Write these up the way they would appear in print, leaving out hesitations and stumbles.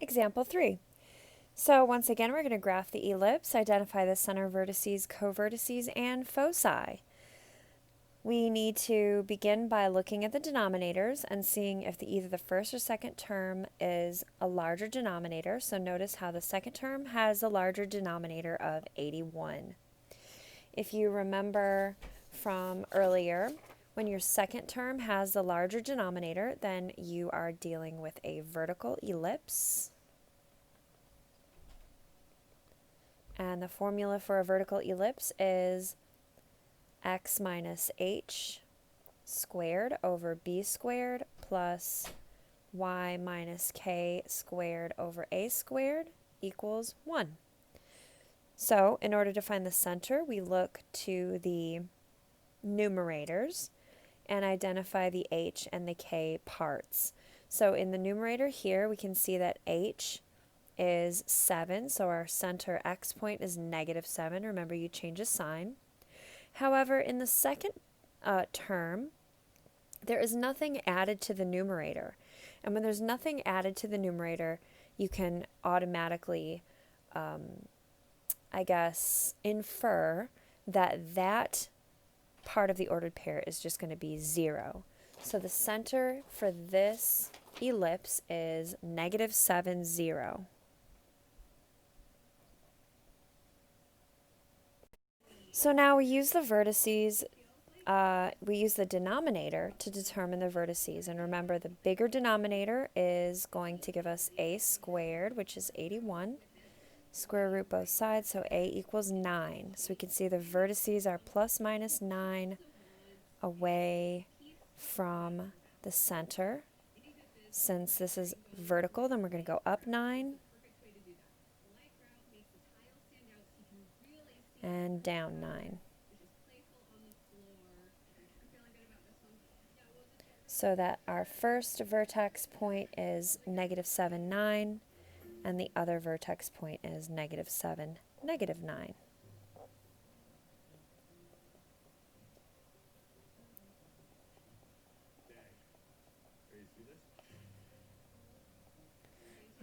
Example 3. So once again, we're going to graph the ellipse, identify the center vertices, co-vertices, and foci. We need to begin by looking at the denominators and seeing if either the first or second term is a larger denominator. So notice how the second term has a larger denominator of 81. If you remember from earlier, when your second term has the larger denominator, then you are dealing with a vertical ellipse. And the formula for a vertical ellipse is x minus h squared over b squared plus y minus k squared over a squared equals 1. So in order to find the center, we look to the numerators and identify the h and the k parts. So in the numerator here, we can see that h is 7, so our center x point is -7. Remember, you change a sign. However, in the second term, there is nothing added to the numerator. And when there's nothing added to the numerator, you can automatically, infer that that part of the ordered pair is just going to be 0. So the center for this ellipse is -7, 0. So now we use the vertices, we use the denominator to determine the vertices. And remember, the bigger denominator is going to give us a squared, which is 81. Square root both sides, so a equals 9. So we can see the vertices are plus minus 9 away from the center. Since this is vertical, then we're going to go up 9 and down 9. So that our first vertex point is -7, 9, and the other vertex point is -7, -9.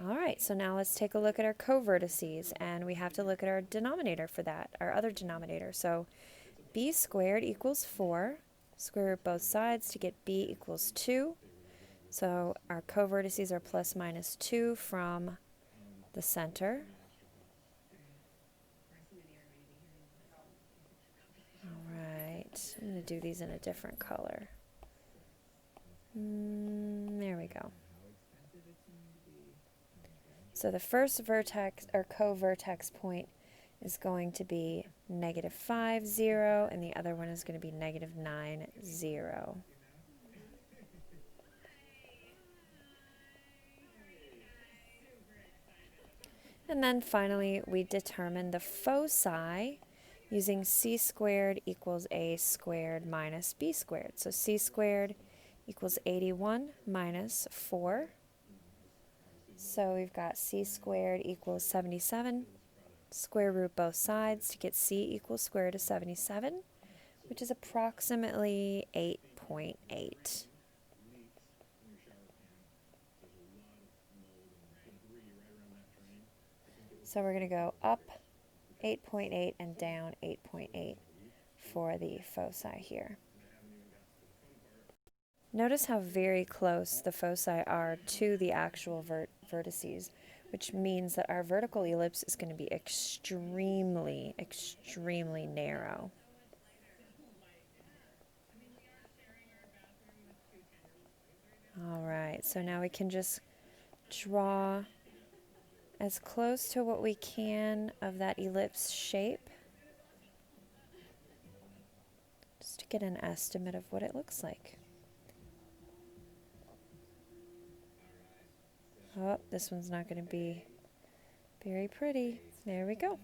All right, so now let's take a look at our co-vertices, and we have to look at our denominator for that, our other denominator. So b squared equals 4. Square root both sides to get b equals 2. So our co-vertices are plus minus 2 from the center. All right, I'm going to do these in a different color. There we go. So the first vertex or co-vertex point is going to be -5, 0, and the other one is going to be -9, 0. And then finally, we determine the foci using c squared equals a squared minus b squared. So c squared equals 81 minus 4. So we've got c squared equals 77. Square root both sides to get c equals square root of 77, which is approximately 8.8. So we're going to go up 8.8 and down 8.8 for the foci here. Notice how very close the foci are to the actual vertices, which means that our vertical ellipse is going to be extremely, extremely narrow. All right, so now we can just draw as close to what we can of that ellipse shape, just to get an estimate of what it looks like. Oh, this one's not going to be very pretty. There we go.